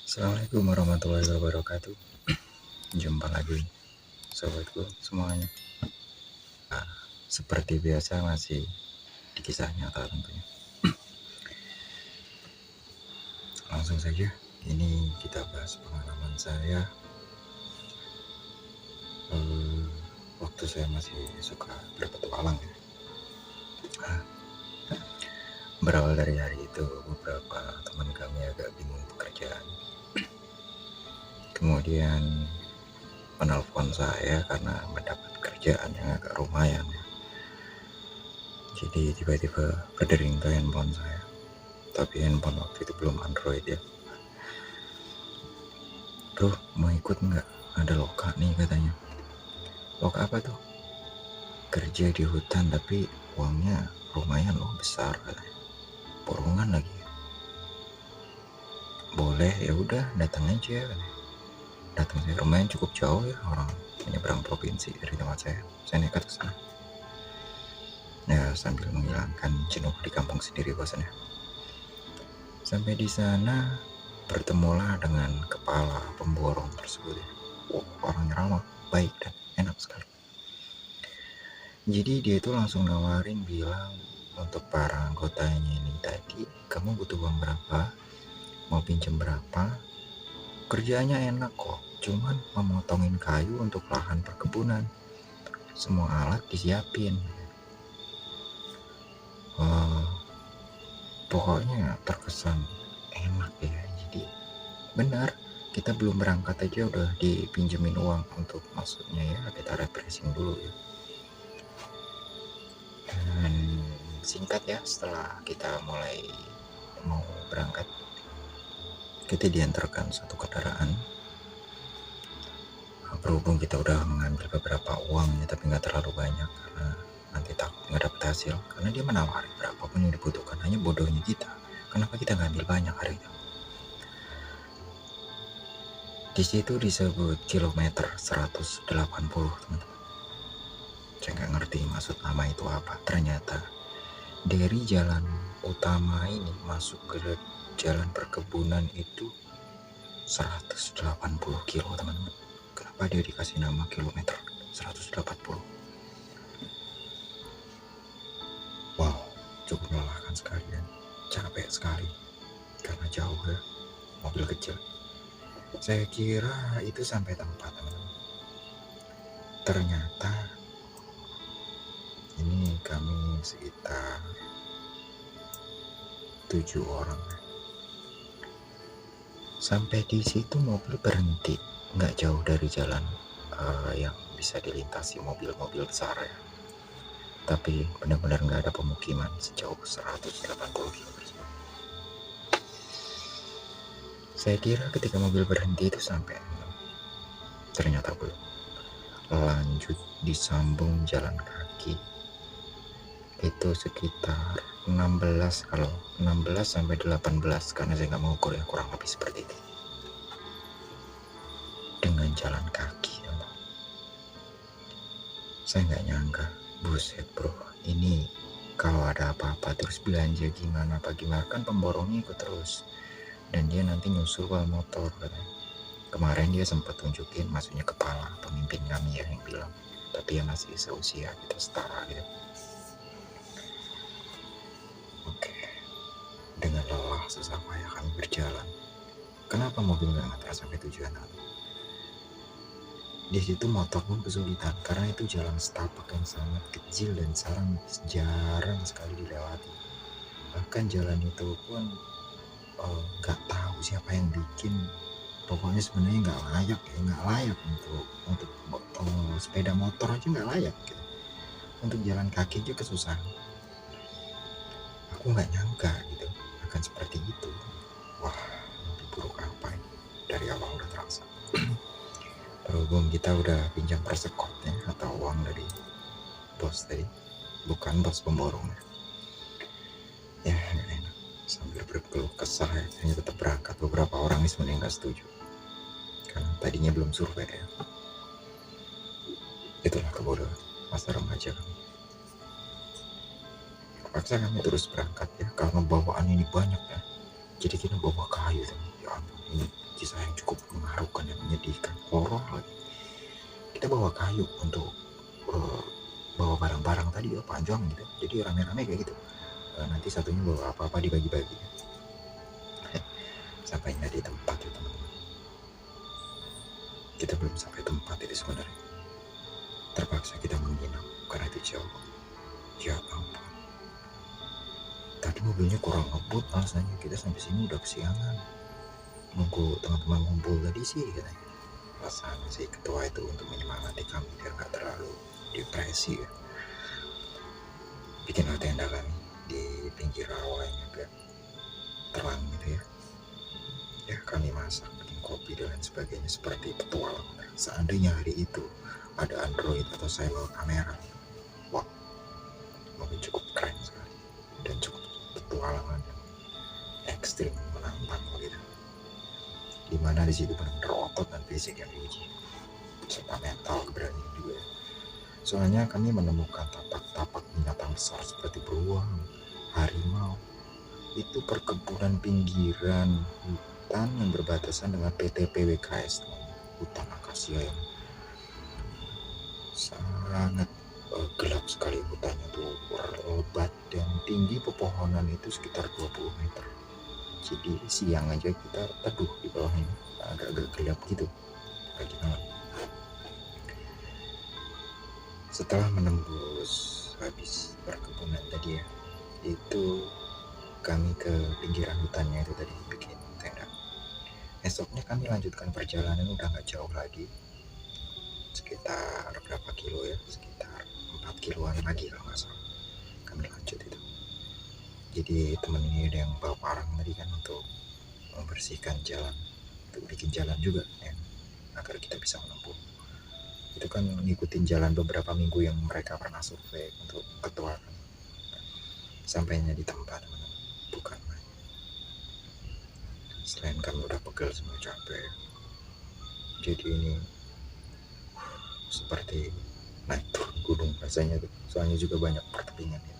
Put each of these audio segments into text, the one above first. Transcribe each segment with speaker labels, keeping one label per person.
Speaker 1: Assalamualaikum warahmatullahi wabarakatuh. Jumpa lagi sobatku semuanya. Seperti biasa masih di kisah nyata tentunya. Langsung saja, ini kita bahas pengalaman saya waktu saya masih suka berpetualang ya. Berawal dari hari itu, beberapa teman kami agak bingung pekerjaan. Kemudian menelpon saya karena mendapat kerjaan yang agak lumayan. Jadi tiba-tiba berdering ke handphone saya. Tapi handphone waktu itu belum Android ya. Bro, mau ikut nggak? Ada loka nih katanya. Loka apa tuh? Kerja di hutan tapi uangnya lumayan loh, besar katanya. Borongan lagi. Boleh, ya udah datang aja katanya. Datang saya, lumayan cukup jauh ya, orang menyeberang provinsi dari tempat saya. Saya nekat ke sana. Ya sambil menghilangkan jenuh di kampung sendiri bosannya. Sampai di sana bertemulah dengan kepala pemborong tersebut. Orangnya ramah, baik dan enak sekali. Jadi dia itu langsung nawarin, bilang untuk para anggotanya ini tadi, kamu butuh uang berapa, mau pinjam berapa, kerjanya enak kok, cuman memotongin kayu untuk lahan perkebunan, semua alat disiapin. Pokoknya terkesan enak ya. Jadi benar, kita belum berangkat aja udah dipinjemin uang untuk, maksudnya ya kita refreshing dulu ya. Dan singkat ya, setelah kita mulai mau berangkat, kita diantarkan satu kendaraan. Berhubung kita udah mengambil beberapa uangnya tapi nggak terlalu banyak karena nanti takut nggak dapet hasil, karena dia menawarin berapapun yang dibutuhkan. Hanya bodohnya kita, kenapa kita ngambil banyak hari itu. Di situ disebut kilometer 180 teman-teman. Saya nggak ngerti maksud nama itu apa. Ternyata dari jalan utama ini masuk ke jalan perkebunan itu 180 kilo teman-teman. Kenapa dia dikasih nama kilometer 180? Wow, cukup melelahkan sekali dan capek sekali karena jauh ya, mobil kecil. Saya kira itu sampai tempat teman-teman. Ternyata ini kami sekitar 7 orang. Sampai di situ mobil berhenti, nggak jauh dari jalan yang bisa dilintasi mobil-mobil besar ya. Tapi benar-benar nggak ada pemukiman sejauh 180 km. Saya kira ketika mobil berhenti itu sampai, ternyata belum. Lanjut disambung jalan kaki itu sekitar 16 sampai 18, karena saya nggak mengukur ya, kurang lebih seperti itu. Dengan jalan kaki ya, saya nggak nyangka, buset bro, ini kalau ada apa-apa terus belanja gimana kan pemborongnya ikut terus, dan dia nanti nyusul bawa motor katanya. Kemarin dia sempat tunjukin, maksudnya kepala pemimpin kami ya yang bilang, tapi ya masih seusia kita, setara gitu. Oke, dengan lelah susah payah kami berjalan. Kenapa mobil nggak ngantar sampai tujuan? Di situ motor pun kesulitan karena itu jalan setapak yang sangat kecil dan jarang sekali dilewati. Bahkan jalan itu pun nggak tahu siapa yang bikin. Pokoknya sebenarnya nggak layak untuk sepeda motor aja nggak layak gitu. Untuk jalan kaki aja kesusahan. Aku nggak nyangka gitu akan seperti itu. Wah, mimpi buruk apa ini? Dari awal udah terasa. Berhubung kita udah pinjam persekotnya atau uang dari bos tadi, bukan bos pemborongnya. Ya gak enak, sambil berkeluh kesah ya, hanya tetap berangkat. Beberapa orang ini sebenarnya nggak setuju karena tadinya belum survei ya. Itulah kebodohan masa remaja kami. Terpaksa kami terus berangkat ya, karena bawaan ini banyak ya. Jadi kita bawa kayu, ya ampun, ini kisah yang cukup mengharukan dan menyedihkan, horor lagi. Kita bawa kayu untuk bawa barang-barang tadi ya panjang gitu, jadi rame-rame kayak gitu. Nanti satunya bawa apa-apa dibagi-bagi. Sampainya di tempat itu teman-teman, kita belum sampai tempat itu sebenarnya. Terpaksa kita menginap karena itu jauh. Ya ampun, tadi mobilnya kurang ngebut alasannya. Kita sampai sini udah kesiangan, nunggu teman-teman ngumpul tadi sih katanya. Alasan si ketua itu untuk menyemangati kami biar gak terlalu depresi ya. Bikinlah tenda kami di pinggir rawa yang agak terang gitu ya. Ya kami masak, bikin kopi dan lain sebagainya seperti petualang. Seandainya hari itu ada Android atau saya bawa kamera, wah mungkin cukup keren sekali dan cukup petualangan yang ekstrim, menantang gitu. Dimana di situ benar-benar otot dan fisik yang diuji, serta mental keberanian juga ya. Soalnya kami menemukan tapak-tapak binatang besar seperti beruang, harimau. Itu perkebunan pinggiran hutan yang berbatasan dengan PT PWKS, hutan akasia yang sangat gelap sekali. Hutannya tuh lebat dan tinggi pepohonan itu sekitar 20 meter. Jadi siang aja kita teduh di bawahnya, agak-agak gelap gitu pagi malam. Setelah menembus habis perkebunan tadi ya, itu kami ke pinggiran hutannya itu tadi bikin tenda. Esoknya kami lanjutkan perjalanan, udah gak jauh lagi, sekitar berapa kilo ya, sekitar 4 kiloan lagi kalau gak salah kami lanjut itu. Jadi temen ini ada yang bawa parang tadi kan untuk membersihkan jalan, untuk bikin jalan juga ya, agar kita bisa menempuh. Itu kan ngikutin jalan beberapa minggu yang mereka pernah survei untuk ketua kan. Sampainya di tempat teman-teman, bukan main. Selain kami udah pegel semua, capek, jadi ini seperti naik turun gunung rasanya tuh. Soalnya juga banyak pertepingan ya.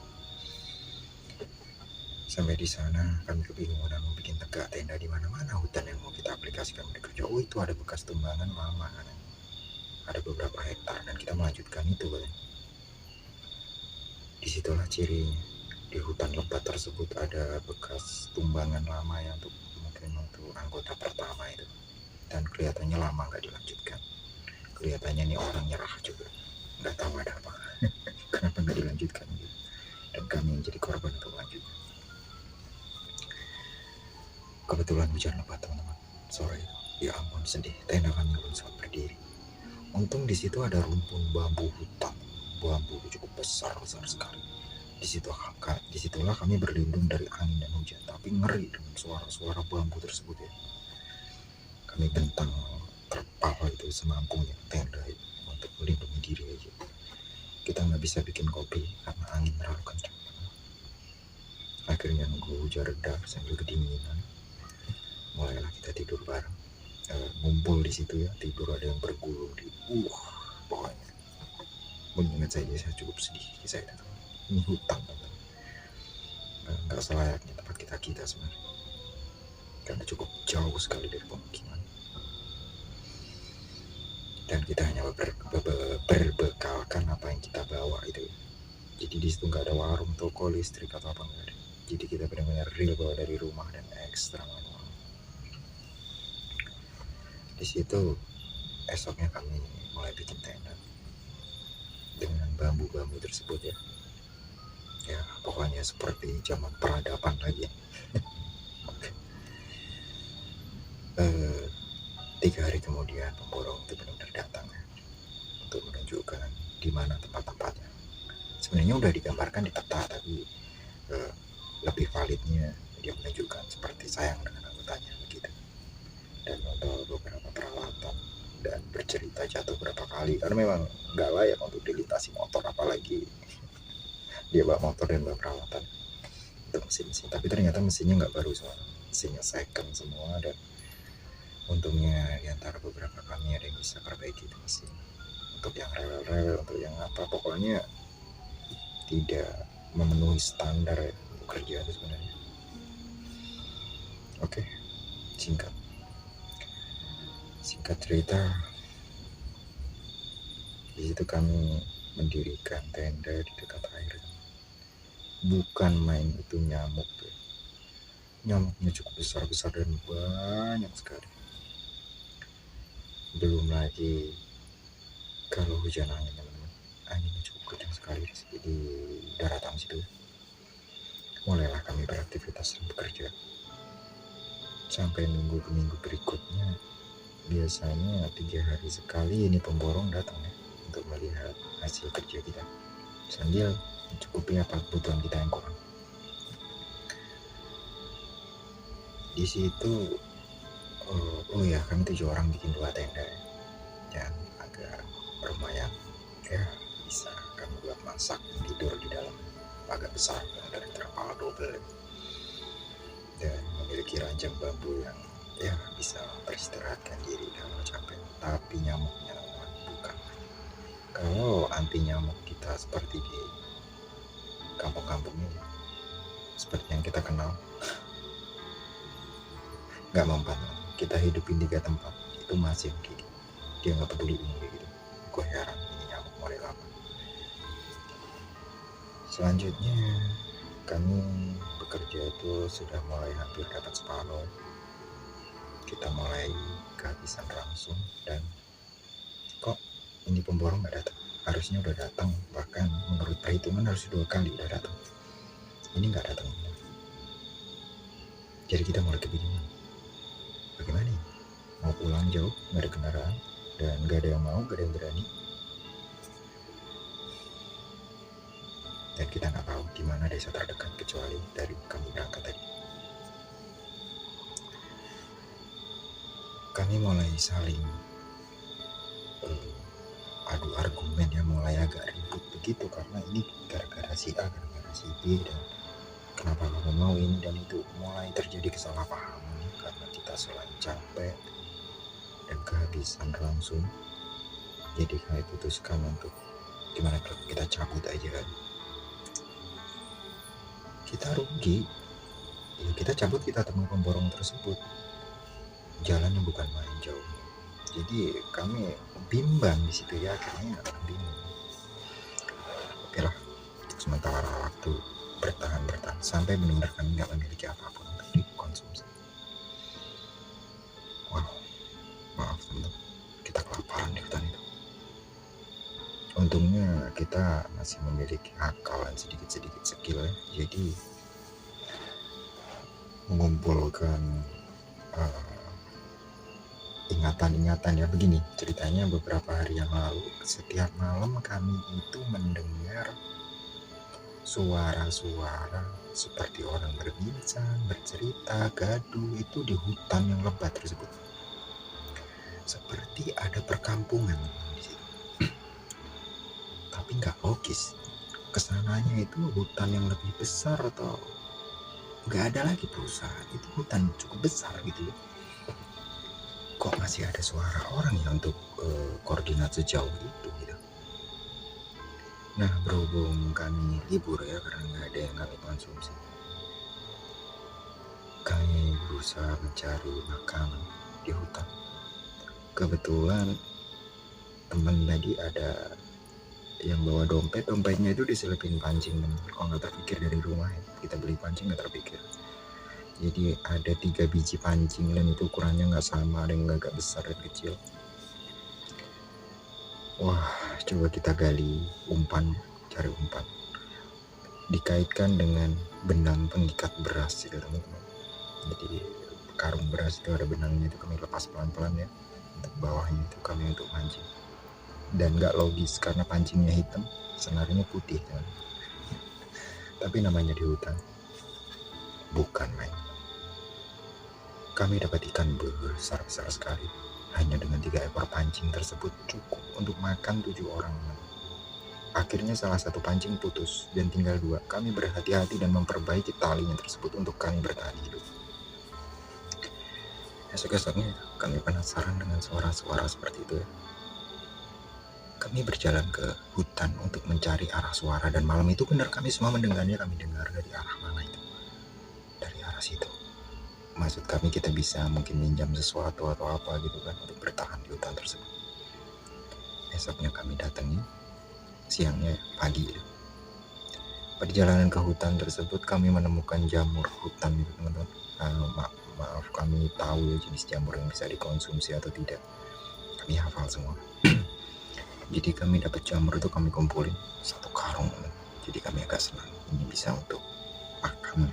Speaker 1: Sampai di sana kami kebingungan mau bikin tegak tenda di mana-mana hutan yang mau kita aplikasikan bekerja. Oh itu ada bekas tumbangan lama kan, ada beberapa hektar dan kita melanjutkan itu kan. Disitulah cirinya, di hutan lebat tersebut ada bekas tumbangan lama yang mungkin untuk anggota pertama itu, dan kelihatannya lama nggak dilanjutkan. Kelihatannya nih orang nyerah juga, nggak tahu ada apa. Kenapa nggak dilanjutkan gitu, dan kami yang jadi korban untuk melanjutkan. Kebetulan hujan lebat teman-teman sore, ya ampun sedih, tenda kami belum sempat berdiri. Untung di situ ada rumpun bambu hutan, bambu cukup besar sekali. Disitulah kami berlindung dari angin dan hujan, tapi ngeri dengan suara-suara bambu tersebut ya. Kami bentang terpal itu semampunya tenda itu untuk melindungi diri aja. Kita nggak bisa bikin kopi karena angin terlalu kencang. Akhirnya nunggu hujan reda sambil kedinginan, mulailah kita tidur bareng. Ngumpul di situ ya, tidur ada yang bergulung di pokoknya mengingat saya cukup sedih kisah itu. Ini hutan teman, nggak selayaknya tempat kita sebenarnya, karena cukup jauh sekali dari pemukiman, dan kita hanya berbekalkan apa yang kita bawa itu. Jadi di situ nggak ada warung, toko, listrik atau apa, nggak ada. Jadi kita benar-benar real bawa dari rumah dan ekstra manual. Di situ esoknya kami mulai bikin tenda dengan bambu-bambu tersebut ya. Ya pokoknya seperti zaman peradaban lagi ya. 3 hari kemudian pemborong itu benar-benar datang ya, untuk menunjukkan di mana tempat-tempatnya. Sebenarnya udah digambarkan di peta, tapi lebih validnya dia menunjukkan seperti sayang dengan anggotanya begitu, dan membawa beberapa peralatan dan bercerita jatuh berapa kali karena memang nggak layak untuk dilintasi motor, apalagi dia bawa motor dan bawa peralatan untuk mesin. Tapi ternyata mesinnya nggak baru, soalnya mesinnya second semua, dan untungnya di antara beberapa kami ada yang bisa perbaiki itu mesin. Untuk yang rewel-rewel, untuk yang apa, pokoknya tidak memenuhi standar ya, untuk kerja itu sebenarnya. Oke, singkat. Singkat cerita, di situ kami mendirikan tenda di dekat air. Bukan main itu nyamuk tuh. Nyamuknya cukup besar-besar dan banyak sekali. Belum lagi kalau hujan angin, teman-teman. Anginnya cukup kencang sekali di daratan situ. Mulailah kami beraktivitas dan bekerja. Sampai minggu ke minggu berikutnya, biasanya 3 hari sekali ini pemborong datang ya, untuk melihat hasil kerja kita sambil mencukupi apa kebutuhan kita yang kurang. Di situ oh ya, kami 7 orang bikin 2 tenda ya, dan agak lumayan ya, bisa kami buat masak, tidur di dalam, agak besar dari terpal double dan memiliki ranjang bambu yang ya bisa beristirahatkan diri kalau capek. Tapi nyamuknya bukan. Kalau anti nyamuk kita seperti di kampung-kampung ini, seperti yang kita kenal, nggak mempan. Kita hidupin 3 tempat itu masih begini, dia nggak peduli ini kayak gitu. Gue heran ini nyamuk mulai lama. Selanjutnya kami bekerja itu sudah mulai hampir dapat separuh. Kita mulai kehabisan langsung dan kok ini pemborong nggak datang. Harusnya udah datang, bahkan menurut perhitungan harus 2 kali udah datang. Ini nggak datang. Jadi kita mulai kebingungan. Bagaimana ini? Mau pulang jauh, nggak ada kendaraan, dan nggak ada yang mau, nggak ada yang berani. Dan kita nggak tahu di mana desa terdekat kecuali dari kami berangkat tadi. Kami mulai saling adu argumen yang mulai agak ribut begitu, karena ini gara-gara si A, gara-gara si B, dan kenapa kamu mau ini dan itu. Mulai terjadi kesalahpahaman karena kita selain capek dan kehabisan langsung. Jadi kami putuskan untuk gimana kalau kita cabut aja kan. Kita rugi ya, kita cabut, kita temui pemborong tersebut, jalannya bukan main jauh. Jadi kami bimbang di situ ya, akhirnya bingung. Oke lah, sementara waktu bertahan sampai benar-benar kami nggak memiliki apapun untuk dikonsumsi. Wow, maaf teman-teman, kita kelaparan di hutan itu. Untungnya kita masih memiliki akal dan sedikit-sedikit skill ya, jadi mengumpulkan ingatan-ingatan ya. Begini ceritanya, beberapa hari yang lalu setiap malam kami itu mendengar suara-suara seperti orang berbincang, bercerita, gaduh itu di hutan yang lebat tersebut. Seperti ada perkampungan di situ. Tapi nggak logis. Kesananya itu hutan yang lebih besar atau nggak ada lagi perusahaan, itu hutan cukup besar gitu ya. Kok masih ada suara orang ya untuk koordinat sejauh itu gitu. Nah, berhubung kami libur ya, karena nggak ada yang kami konsumsi, kami berusaha mencari makanan di hutan. Kebetulan teman tadi ada yang bawa dompetnya itu diselipin pancing, kok nggak terpikir dari rumah ya, kita beli pancing nggak terpikir. Jadi ada 3 biji pancing dan itu ukurannya nggak sama, ada yang agak besar dan kecil. Wah, coba kita gali umpan, cari umpan, dikaitkan dengan benang pengikat beras ya teman-teman. Jadi karung beras itu ada benangnya, itu kami lepas pelan-pelan ya, untuk bawahnya itu kami untuk mancing. Dan nggak logis karena pancingnya hitam, senarnya putih kan. Tapi namanya di hutan, bukan main. Kami dapat ikan besar-besar sekali. Hanya dengan 3 ekor pancing tersebut cukup untuk makan 7 orang. Akhirnya salah satu pancing putus dan tinggal 2. Kami berhati-hati dan memperbaiki talinya tersebut untuk kami bertahan hidup. Esok-esoknya kami penasaran dengan suara-suara seperti itu ya. Kami berjalan ke hutan untuk mencari arah suara, dan malam itu benar kami semua mendengarnya. Kami dengar dari arah mana itu, dari arah situ. maksud kami kita bisa mungkin minjam sesuatu atau apa gitu kan untuk bertahan di hutan tersebut. Esoknya kami datangi, siangnya pagi gitu. Perjalanan ke hutan tersebut kami menemukan jamur hutan gitu teman-teman. Maaf kami tahu ya jenis jamur yang bisa dikonsumsi atau tidak, kami hafal semua. Jadi kami dapat jamur itu kami kumpulin satu karung, jadi kami agak senang ini bisa untuk makan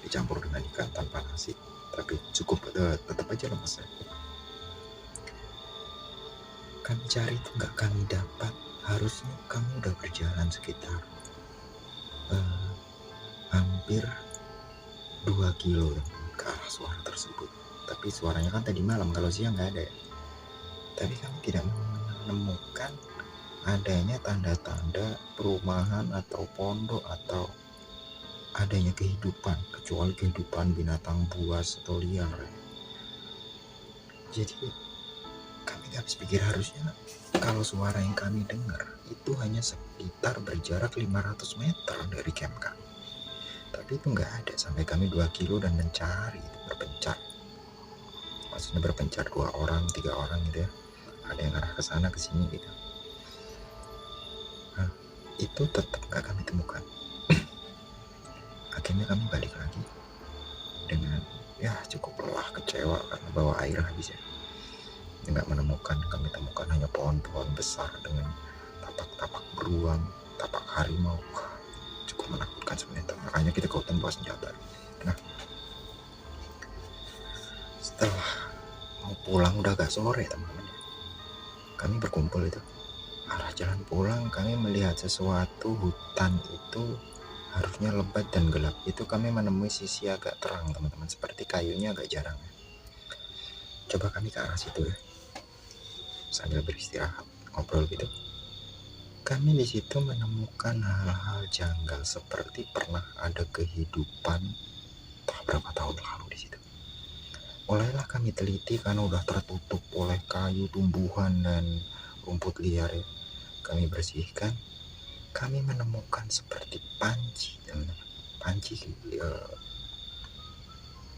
Speaker 1: dicampur dengan ikan tanpa nasi, tapi cukup tetap aja lemes ya. Kami cari itu nggak kami dapat, harusnya kami udah berjalan sekitar hampir 2 kilo ke arah suara tersebut, tapi suaranya kan tadi malam, kalau siang nggak ada ya. Tapi kami tidak menemukan adanya tanda-tanda perumahan atau pondok atau adanya kehidupan, kecuali kehidupan binatang buas atau liar. Jadi kami gak habis pikir, harusnya kalau suara yang kami dengar itu hanya sekitar berjarak 500 meter dari camp kami, tapi itu nggak ada. Sampai kami 2 kilo dan mencari, berpencar, maksudnya berpencar 2 orang 3 orang gitu ya, ada yang arah ke sana ke sini gitu. Nah, itu tetap nggak kami temukan. Akhirnya kami balik lagi dengan ya cukup lelah, kecewa karena bawa air habis ya. Nggak menemukan, kami temukan hanya pohon-pohon besar dengan tapak-tapak beruang, tapak harimau. Wah, cukup menakutkan sebenarnya. Makanya kita ke hutan bawa senjata. Nah, setelah mau pulang udah agak sore teman-teman, kami berkumpul itu. Arah jalan pulang kami melihat sesuatu, hutan itu harusnya lebat dan gelap, itu kami menemui sisi agak terang teman-teman, seperti kayunya agak jarang. Coba kami ke arah situ ya, sambil beristirahat ngobrol gitu. Kami di situ menemukan hal-hal janggal, seperti pernah ada kehidupan berapa tahun lalu di situ. Mulailah kami teliti karena udah tertutup oleh kayu, tumbuhan dan rumput liar ya. Kami bersihkan, kami menemukan seperti panci teman-teman. Panci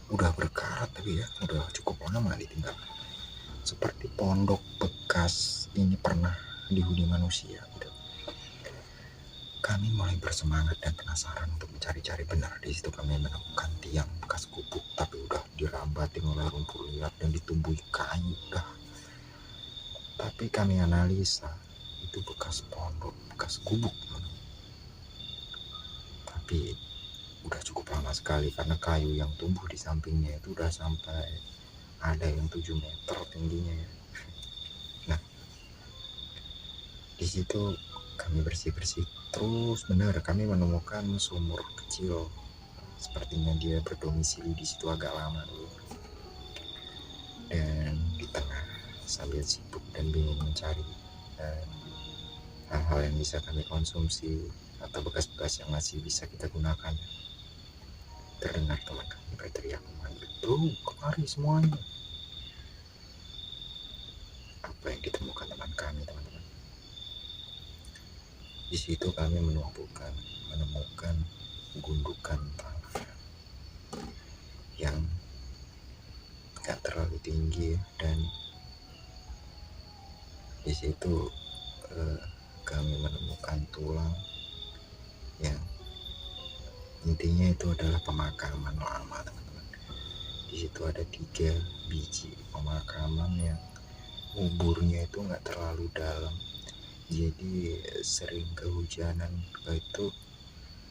Speaker 1: udah berkarat tapi ya udah cukup lama ditinggalkan. Seperti pondok bekas ini pernah dihuni manusia gitu. Kami mulai bersemangat dan penasaran untuk mencari-cari. Benar, di situ kami menemukan tiang bekas gubuk, tapi udah dirambatin oleh rumput liar dan ditumbuhi kayu udah. Tapi kami analisa itu bekas pondok, bekas gubuk. Tapi udah cukup lama sekali karena kayu yang tumbuh di sampingnya itu udah sampai ada yang 7 meter tingginya ya. Nah, di situ kami bersih-bersih terus, benar kami menemukan sumur kecil. Sepertinya dia berdomisili di situ agak lama dulu. Dan di tengah sambil sibuk dan bingung mencari hal-hal yang bisa kami konsumsi atau bekas-bekas yang masih bisa kita gunakan, terdengar teman kami berteriak memanggil, "Bro, kemari semuanya." Apa yang ditemukan teman kami, teman-teman? Di situ kami menemukan gundukan tanah yang gak terlalu tinggi, dan di situ kami menemukan tulang yang intinya itu adalah pemakaman lama, teman-teman. Di situ ada 3 biji pemakaman yang kuburnya itu nggak terlalu dalam, jadi sering kehujanan itu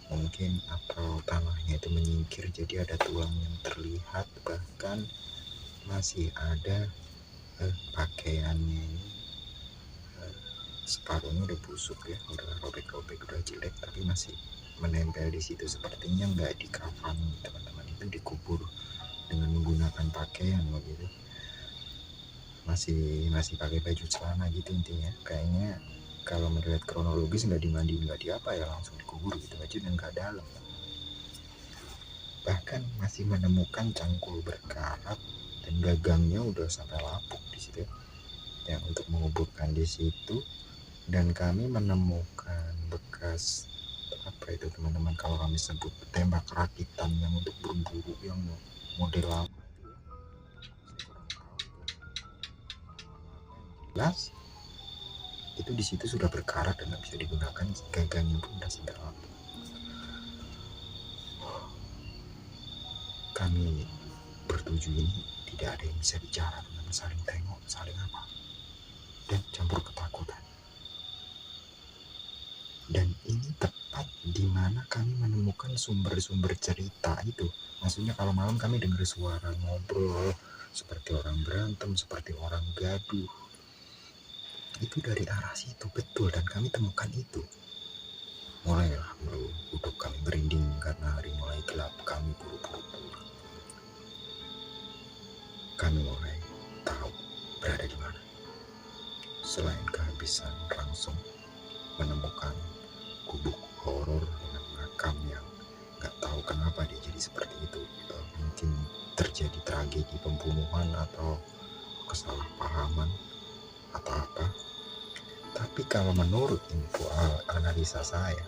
Speaker 1: mungkin atau tanahnya itu menyingkir, jadi ada tulang yang terlihat, bahkan masih ada pakaiannya ini separuhnya udah busuk ya, udah robek-robek, udah jelek, tapi masih menempel di situ. Sepertinya nggak dikafan teman-teman, itu dikubur dengan menggunakan pakaian begitu, masih pakai baju celana gitu intinya. Kayaknya kalau melihat kronologis nggak dimandi, nggak diapa ya, langsung dikubur gitu aja dan nggak dalam. Bahkan masih menemukan cangkul berkarat dan gagangnya udah sampai lapuk di situ yang untuk menguburkan di situ. Dan kami menemukan bekas apa itu teman-teman, kalau kami sebut tembak rakitan yang untuk berburu, yang model lama itu ya, saya kurang tahu itu nama apa yang jelas itu di situ sudah berkarat dan nggak bisa digunakan, gagangnya pun udah sedalam. Kami bertujuh ini tidak ada yang bisa bicara dengan saling tengok, saling apa, dan campur ketakutan. Dan ini tepat di mana kami menemukan sumber-sumber cerita itu. Maksudnya kalau malam kami dengar suara ngobrol seperti orang berantem, seperti orang gaduh. Itu dari arah situ betul, dan kami temukan itu. Mulailah duduk kami berinding karena hari mulai gelap, kami buru-buru pulang. Kami mulai tahu berada di mana. Selain kehabisan langsung menemukan gubuk horor dengan makam yang nggak tahu kenapa dia jadi seperti itu. Mungkin terjadi tragedi pembunuhan atau kesalahpahaman atau apa. Tapi kalau menurut info analisa saya,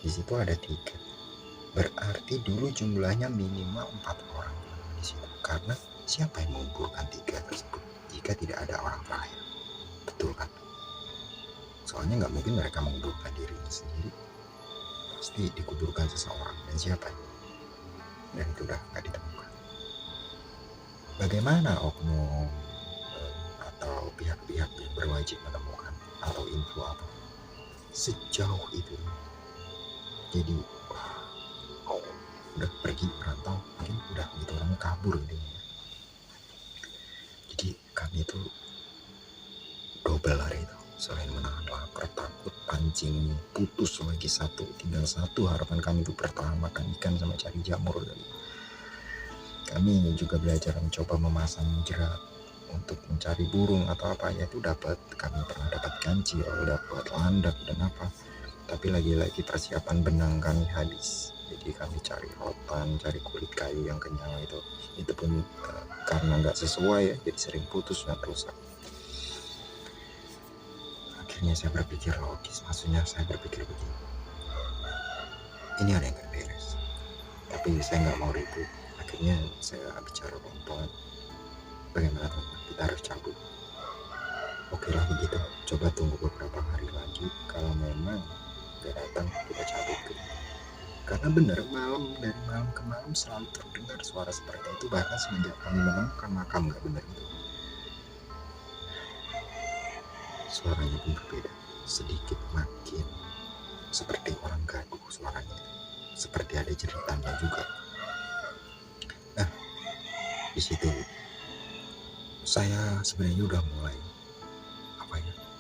Speaker 1: di situ ada 3. Berarti dulu jumlahnya minimal 4 orang di situ. Karena siapa yang mengumpulkan 3 tersebut jika tidak ada orang terakhir? Betul kan? Soalnya nggak mungkin mereka menguburkan dirinya sendiri, pasti dikuburkan seseorang, dan siapa? Dan itu udah nggak ditemukan. Bagaimana oknum atau pihak-pihak yang berwajib menemukan atau info apa sejauh itu? Jadi udah pergi merantau, mungkin udah gitu orangnya kabur intinya. Jadi kami itu double hari itu. Selain menahan lapar, takut, pancing putus lagi satu, tinggal satu harapan kami itu bertahan makan ikan sama cari jamur. Kami juga belajar mencoba memasang jerat untuk mencari burung atau apa ya, itu dapat. Kami pernah dapat kancil, dapat landak dan apa. Tapi lagi-lagi persiapan benang kami habis. Jadi kami cari rotan, cari kulit kayu yang kenyal itu pun karena nggak sesuai ya, jadi sering putus dan rusak. Akhirnya saya berpikir logis, maksudnya saya berpikir begini, ini ada yang gak beres, tapi saya nggak mau ribut. Akhirnya saya bicara pelan-pelan, bagaimana teman, kita harus cabut. Oke lah begitu, coba tunggu beberapa hari lagi, kalau memang gak datang kita cabut. Karena benar dari malam ke malam selalu terdengar suara seperti itu, bahkan semenjak kami menemukan makam gak benar itu. Suaranya pun berbeda, sedikit makin seperti orang gaduh suaranya, seperti ada jeritannya juga. Nah, di situ saya sebenarnya udah mulai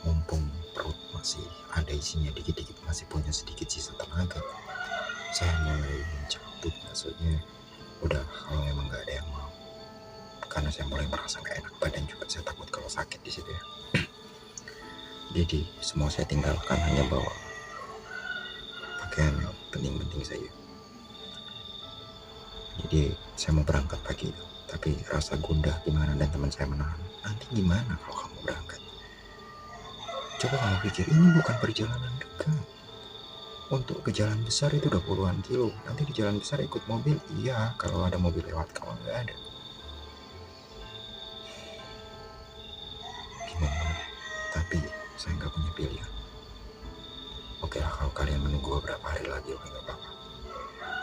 Speaker 1: mumpung perut masih ada isinya dikit-dikit, masih punya sedikit sisa tenaga, saya mulai mencabut. Maksudnya udah, kalau memang nggak ada yang mau, karena saya mulai merasa nggak enak badan juga, saya takut kalau sakit di situ ya. Jadi semua saya tinggalkan, hanya bawa pakaian penting-penting saja. Jadi saya mau berangkat pagi itu, tapi rasa gundah gimana, dan teman saya menahan, nanti gimana kalau kamu berangkat? Coba kamu pikir, ini bukan perjalanan dekat. Untuk ke jalan besar itu udah puluhan kilo, nanti di jalan besar ikut mobil, iya kalau ada mobil lewat, kalau nggak ada gimana? Tapi saya nggak punya pilihan. Oke lah, kalau kalian menunggu beberapa hari lagi, oke nggak apa-apa.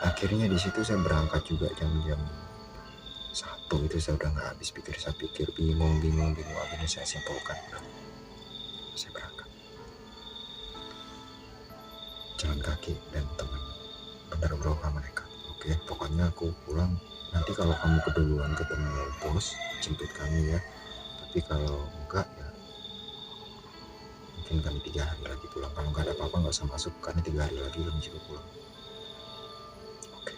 Speaker 1: Akhirnya di situ saya berangkat juga jam-jam 1 itu, saya udah nggak habis pikir, saya pikir bingung. Akhirnya saya simpulkan, saya berangkat jalan kaki dan teman benar berusaha mereka. Oke, pokoknya aku pulang nanti, kalau kamu keduluan ketemu bos jemput kami ya, tapi kalau enggak ya mungkin kami 3 hari lagi pulang. Kalau nggak ada apa-apa nggak usah masuk, karena 3 hari lagi kami juga pulang. Oke,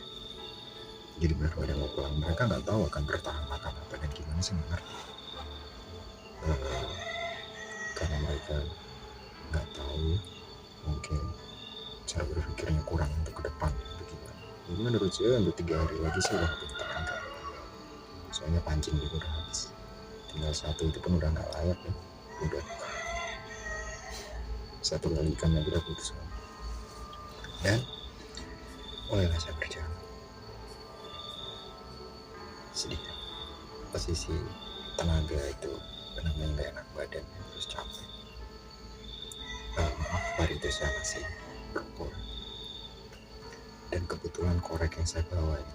Speaker 1: jadi benar pada mau pulang. Mereka nggak tahu akan bertahan makan apa dan gimana, saya nggak ngerti. Karena mereka nggak tahu, mungkin cara berpikirnya kurang untuk ke depan begitu. Jadi menurut saya untuk 3 hari lagi saya udah punya tenaga, soalnya pancing juga udah habis, tinggal 1 itu pun udah nggak layak ya, udah 1 kali ikan lagi udah putus. Dan mulailah saya berjalan. sedikit posisi tenaga itu benar-benar gak enak badan, terus capek. Maaf, hari itu saya masih rokok, dan kebetulan korek yang saya bawa ini,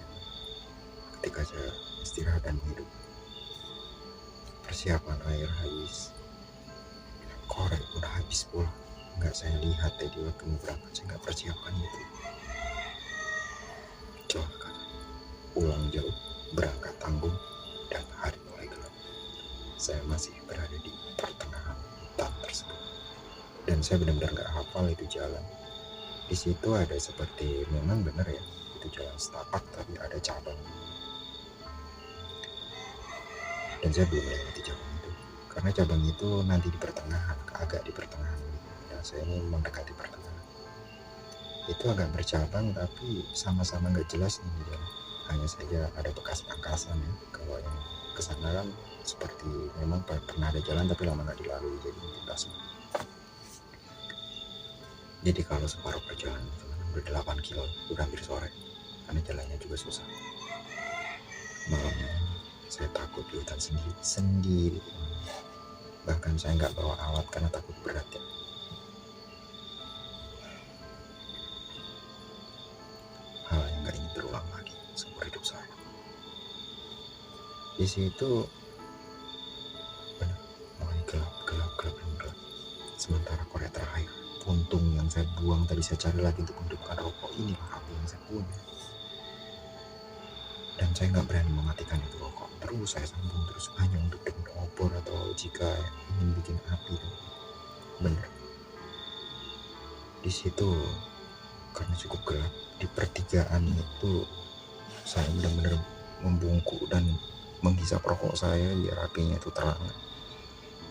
Speaker 1: ketika saya istirahat dan hidup, persiapan air habis, korek udah habis pula. Nggak saya lihat tadi waktu mau berangkat, saya nggak persiapkan itu. Coba pulang jauh, berangkat tanggung, dan hari mulai gelap. Saya masih berada di pertengahan hutan tersebut, dan saya benar-benar nggak hafal itu jalan. Di situ ada seperti, memang benar ya, itu jalan setapak tapi ada cabang, dan saya belum melewati cabang itu karena cabang itu nanti di pertengahan, agak di pertengahan, dan saya ini mendekati pertengahan. Itu agak bercabang tapi sama-sama nggak jelas nih di jalan. Hanya saja ada bekas pangkasan ya. Kalau yang kesana kan seperti memang pernah ada jalan tapi lama nggak dilalui, jadi lintas. Jadi kalau separuh perjalanan itu udah 8 kilo, udah hampir sore, karena jalannya juga susah. Malamnya saya takut di hutan sendiri. Bahkan saya nggak bawa alat karena takut berat ya. Hal yang nggak ingin terulang lagi seumur hidup saya. Di situ benar, mulai gelap. Sementara korek terakhir, puntung yang saya buang tadi, saya cari lagi untuk menghidupkan rokok. Inilah api yang saya punya, dan saya nggak berani mematikan itu rokok. Terus saya sambung terus hanya untuk dengan obor atau jika ingin bikin api. Bener, di situ karena cukup gelap di pertigaan itu, saya benar-benar membungkuk dan menghisap rokok saya biar apinya itu terang,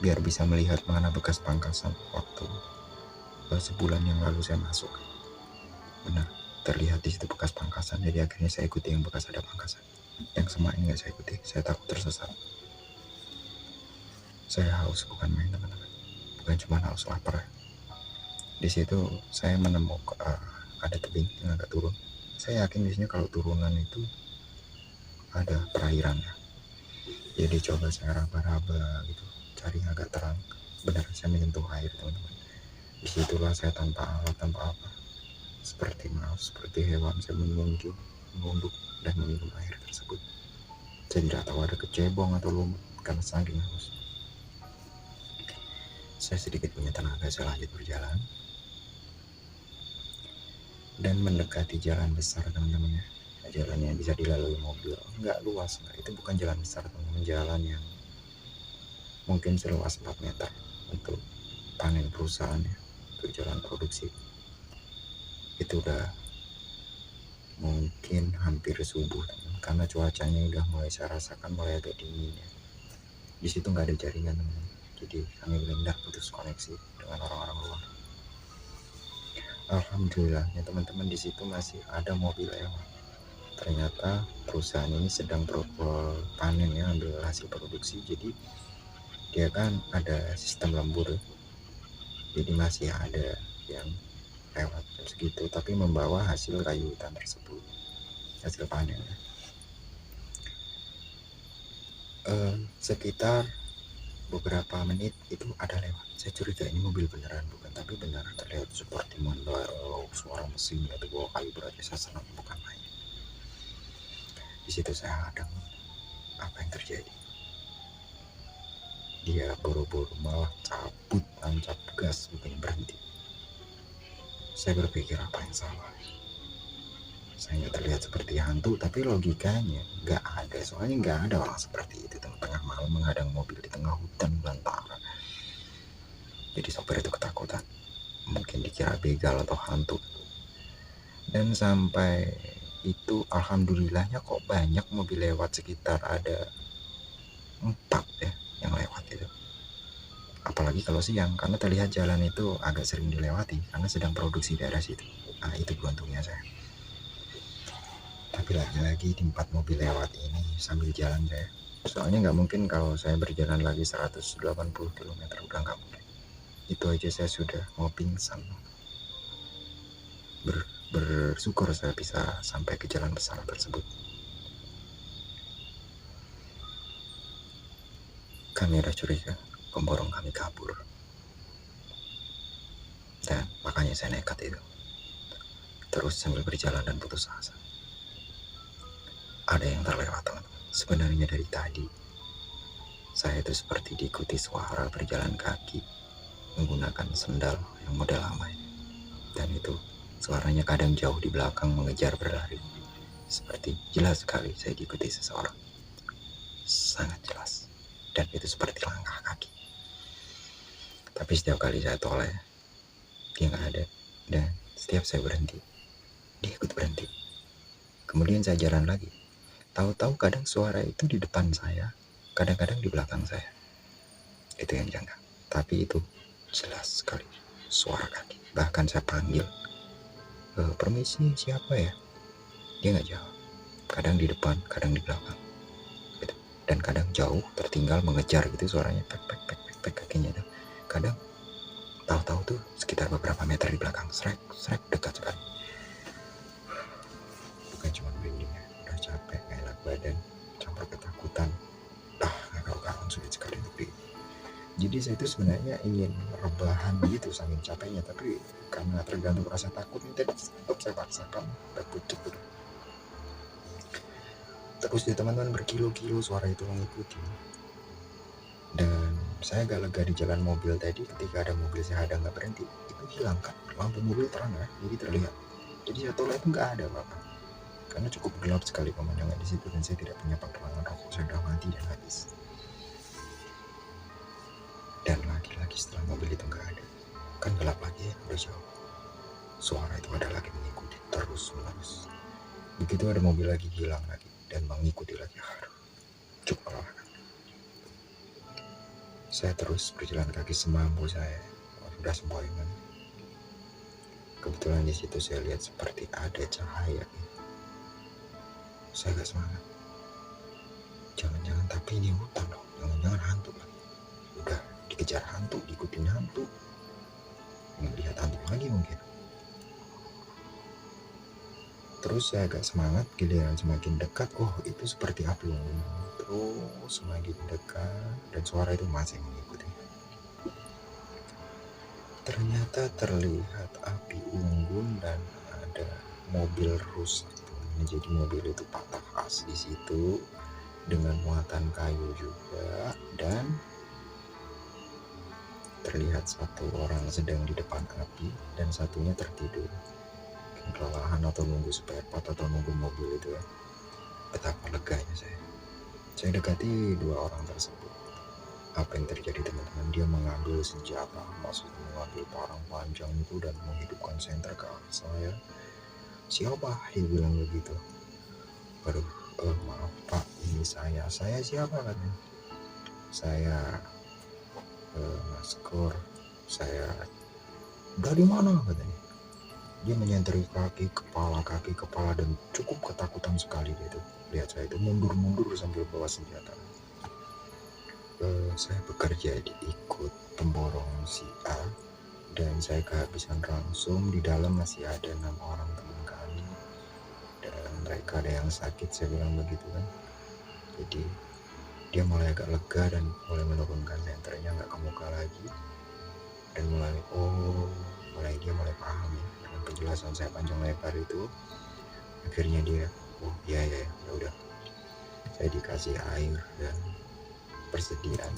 Speaker 1: biar bisa melihat mana bekas pangkasan waktu sebulan yang lalu saya masuk. Benar, terlihat di situ bekas pangkasan. Jadi akhirnya saya ikuti yang bekas ada pangkasan. Yang semakin nggak saya ikuti, saya takut tersesat. Saya haus bukan main teman-teman, bukan cuma haus, lapar. Di situ saya menemukan ada tebing yang agak turun. Saya yakin di sini kalau turunan itu ada perairannya. Jadi coba saya raba-raba gitu, cari yang agak terang. Benar, saya menyentuh air teman-teman. Disitulah saya tanpa alat, tanpa apa, seperti hewan, saya menunduk dan meminum air tersebut. Saya tidak tahu ada kecebong atau lumut karena saking haus. Saya sedikit punya tenaga, saya lanjut berjalan dan mendekati jalan besar teman-teman ya. Jalan yang bisa dilalui mobil, nggak luas, nggak. Itu bukan jalan besar teman-teman, jalan yang mungkin seluas 4 meter untuk panen perusahaan ya, untuk jalan produksi. Itu udah mungkin hampir subuh teman, karena cuacanya udah mulai saya rasakan mulai agak dingin ya. Di situ nggak ada jaringan teman, jadi kami benar-benar putus koneksi dengan orang-orang luar. Alhamdulillahnya teman-teman, di situ masih ada mobil lewat. Ternyata perusahaan ini sedang panen ya, ambil hasil produksi. Jadi dia kan ada sistem lembur, jadi masih ada yang lewat jam segitu tapi membawa hasil kayu hutan tersebut, hasil panen ya. Sekitar beberapa menit itu ada lewat. Saya curiga ini mobil beneran bukan, tapi benar terlihat seperti suara mesin atau bawa kayu berat. Saya senang bukan main. Di situ saya hadang, apa yang terjadi? Dia buru-buru malah cabut, tancap gas, bukan berhenti. Saya berpikir apa yang salah. Saya nggak terlihat seperti hantu, tapi logikanya nggak ada. Soalnya nggak ada orang seperti itu tengah malam menghadang mobil di tengah hutan belantara. Jadi sopir itu ketakutan, mungkin dikira begal atau hantu. Dan sampai itu alhamdulillahnya kok banyak mobil lewat, sekitar ada 4 ya yang lewat itu. Apalagi kalau siang, karena terlihat jalan itu agak sering dilewati karena sedang produksi daerah situ. Nah itu beruntungnya saya. Tapi lagi-lagi di 4 mobil lewat ini sambil jalan saya. Soalnya nggak mungkin kalau saya berjalan lagi 180 km, udah nggak mungkin. Itu aja saya sudah mau pingsan. Bersyukur saya bisa sampai ke jalan besar tersebut. Kami udah curiga pemborong kami kabur, dan makanya saya nekat itu. Terus sambil berjalan dan putus asa. Ada yang terlewat, teman-teman. Sebenarnya dari tadi saya itu seperti diikuti suara berjalan kaki menggunakan sendal yang model lama ini. Dan itu suaranya kadang jauh di belakang mengejar berlari. Seperti jelas sekali saya diikuti seseorang. Sangat jelas. Dan itu seperti langkah kaki. Tapi setiap kali saya toleh, dia nggak ada. Dan setiap saya berhenti, dia ikut berhenti. Kemudian saya jalan lagi. Tahu-tahu kadang suara itu di depan saya, kadang-kadang di belakang saya. Itu yang janggal. Tapi itu jelas sekali suara kaki. Bahkan saya panggil, permisi, siapa ya? Dia nggak jawab. Kadang di depan, kadang di belakang. Gitu. Dan kadang jauh, tertinggal, mengejar gitu suaranya. Pek, pek, pek, pek, pek kakinya tuh. Kadang tahu-tahu tuh sekitar beberapa meter di belakang. Srek, srek, dekat sekali. Bukan cuma merinding ya, udah capek, gak enak badan, campur ketakutan. Gak karuan sulit sekali untuk diri. Jadi saya itu sebenarnya ingin rebahan gitu saking capeknya, tapi karena tergantung rasa takut ini tetap saya paksakan dan pucuk gitu. Terus di teman-teman berkilo-kilo suara itu mengikuti. Dan saya agak lega di jalan mobil tadi ketika ada mobil saya hadang gak berhenti. Itu hilang kan, lampu mobil terang ya, jadi terlihat. Jadi saya tolak itu gak ada apa-apa. Karena cukup gelap sekali pemandangan di situ dan saya tidak punya penerangan rokok, saya sudah mati dan habis. Dan lagi-lagi setelah mobil itu nggak ada, kan gelap lagi ya, udah jauh. Suara itu ada lagi mengikuti terus menerus. Begitu ada mobil lagi hilang lagi dan mengikuti lagi. Cukup melelahkan. Saya terus berjalan kaki semampu saya. Sudah sempoyongan. Kebetulan di situ saya lihat seperti ada cahaya. Saya agak semangat. Jangan-jangan tapi ini hutan loh. Jangan-jangan hantu lagi. Udah dikejar hantu, diikutin hantu, melihat hantu lagi mungkin. Terus saya agak semangat, giliran semakin dekat, itu seperti api unggun. Terus semakin dekat dan suara itu masih mengikuti. Ternyata terlihat api unggun dan ada mobil rusak. Jadi mobil itu patah as di situ dengan muatan kayu juga, dan terlihat satu orang sedang di depan api dan satunya tertidur. Kelelahan atau nunggu spare part atau nunggu mobil itu ya. Betapa leganya saya. Saya dekati dua orang tersebut. Apa yang terjadi teman-teman? Dia mengambil senjata, maksudnya mengambil parang panjang itu dan menghidupkan senter ke arah saya. Siapa? Dia bilang begitu. Waduh, maaf pak, ini saya. Saya siapa katanya? Saya Mas Kur, saya dari mana katanya. Dia menyenteri kaki, kepala dan cukup ketakutan sekali dia itu. Lihat saya itu mundur-mundur sambil bawa senjata. Saya bekerja ikut pemborong si A dan saya kehabisan ransum. Di dalam masih ada 6 orang teman kami dan mereka ada yang sakit, saya bilang begitu kan. Jadi dia mulai agak lega dan mulai menurunkan senternya, nggak ke muka lagi, dan mulai dia mulai paham ya dengan penjelasan saya panjang lebar itu. Akhirnya dia ya udah, saya dikasih air dan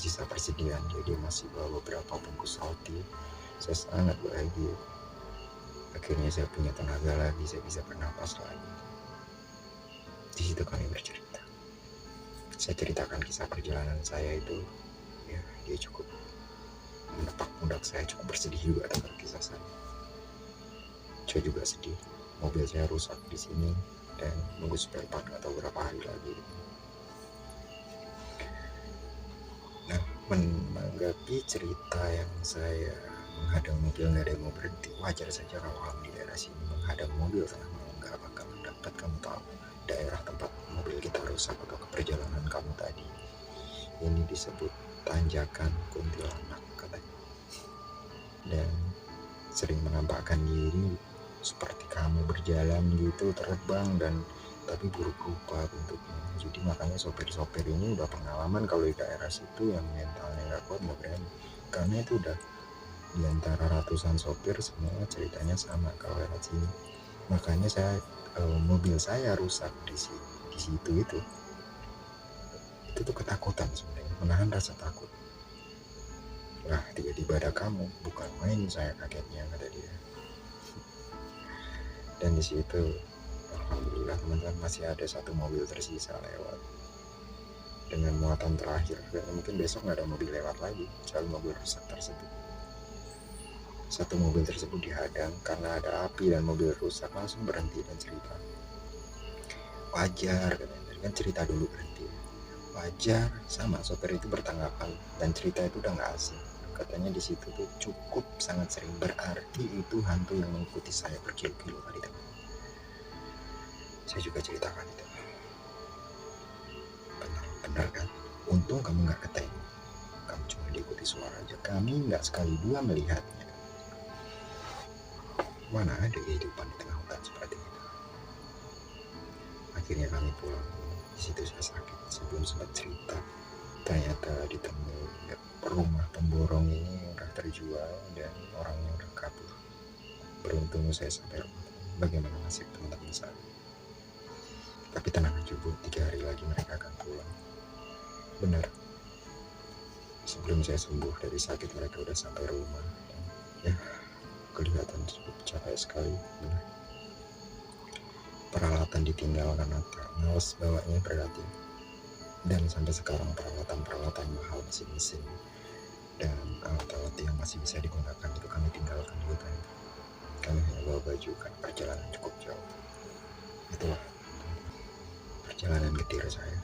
Speaker 1: sisa persediaan. Dia masih bawa beberapa bungkus roti. Saya sangat bahagia. Akhirnya saya punya tenaga lagi, saya bisa bernapas lagi. Di situ kami bercerita. Saya ceritakan kisah perjalanan saya itu. Ya, dia cukup menepak pundak saya, cukup bersedih juga dengan kisah saya. Saya juga sedih. Mobil saya rusak di sini dan nunggu spare part nggak tahu berapa hari lagi. Nah, menanggapi cerita yang saya menghadang mobil nggak ada yang mau berhenti, wajar saja kalau kamu di daerah sini menghadang mobil tengah malam nggak bakal dapat. Kamu tahu daerah tempat mobil kita rusak atau keperjalanan kamu tadi, ini disebut tanjakan kuntilanak katanya, dan sering menampakkan diri seperti kamu berjalan gitu, terbang dan tapi buruk rupa bentuknya. Jadi makanya sopir-sopir ini udah pengalaman kalau di daerah situ yang mentalnya nggak kuat nggak berani, karena itu udah di antara ratusan sopir semua ceritanya sama kalau lewat sini. Makanya mobil saya rusak di situ itu tuh ketakutan sebenarnya, menahan rasa takut. Lah tiba-tiba ada kamu, bukan main saya kagetnya, kata dia. Dan di situ alhamdulillah teman-teman masih ada satu mobil tersisa lewat dengan muatan terakhir, dan mungkin besok nggak ada mobil lewat lagi soal mobil rusak tersebut. Satu mobil tersebut dihadang karena ada api dan mobil rusak, langsung berhenti dan cerita. Wajar katanya, kan cerita dulu berhenti. Wajar, sama sopir itu bertanggapan dan cerita itu udah nggak asing. Katanya di situ tuh cukup sangat sering, berarti itu hantu yang mengikuti saya berkilo-kilo tadi teman. Saya juga ceritakan itu. Benar kan? Untung kamu nggak ketengok, kamu cuma diikuti suara aja, kami nggak sekali dua melihatnya. Mana ada kehidupan di tengah hutan seperti itu. Akhirnya kami pulang. Di situ saya sakit, sebelum sempat cerita. Ternyata ditemui rumah pemborong ini udah terjual dan orangnya udah kabur. Beruntung saya sampai rumah. Bagaimana nasib teman-teman saya? Tapi tenang aja Bu, 3 hari lagi mereka akan pulang. Benar, sebelum saya sembuh dari sakit mereka udah sampai rumah. Ya, kelihatan cukup capek sekali. Benar. Peralatan ditinggalkan atau males bawanya berarti. Dan sampai sekarang peralatan mahal, mesin-mesin dan alat-alat yang masih bisa digunakan itu kami tinggalkan di hutan. Kami hanya bawa baju karena perjalanan cukup jauh. Itulah perjalanan getir saya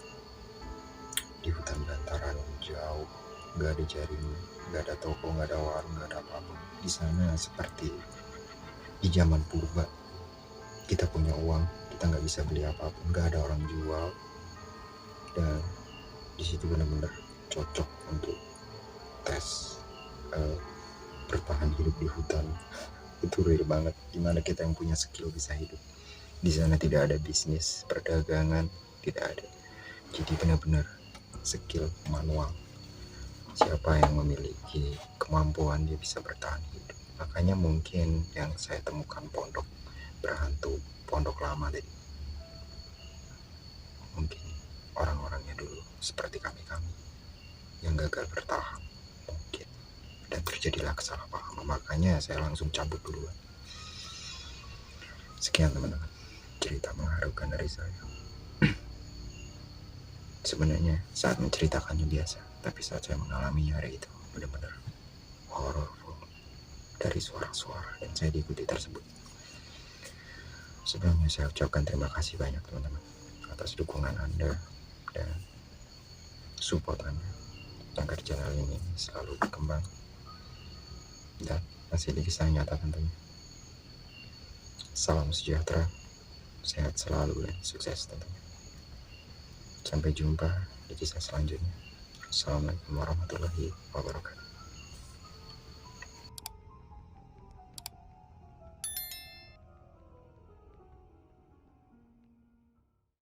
Speaker 1: di hutan belantara yang jauh, gak ada jaringan, gak ada toko, gak ada warung, gak ada apapun. Di sana seperti di zaman purba, kita punya uang, kita nggak bisa beli apapun, gak ada orang jual, dan di situ benar-benar cocok untuk tes bertahan hidup di hutan. Itu real banget, gimana kita yang punya skill bisa hidup. Di sana tidak ada bisnis, perdagangan, tidak ada. Jadi benar-benar skill manual. Siapa yang memiliki kemampuan dia bisa bertahan hidup. Makanya mungkin yang saya temukan pondok berhantu, pondok lama tadi, mungkin orang-orangnya dulu seperti kami-kami yang gagal bertahan mungkin, dan terjadilah kesalahpahaman. Makanya saya langsung cabut duluan. Sekian teman-teman, cerita mengharukan dari saya. Sebenarnya saat menceritakannya biasa, tapi saat saya mengalami hari itu benar-benar hororful dari suara-suara dan saya diikuti tersebut. Sebelumnya saya ucapkan terima kasih banyak teman-teman atas dukungan Anda dan support Anda agar channel ini selalu berkembang dan masih di kisah nyata tentunya. Salam sejahtera, sehat selalu dan sukses tentunya. Sampai jumpa di kisah selanjutnya. Assalamualaikum warahmatullahi wabarakatuh.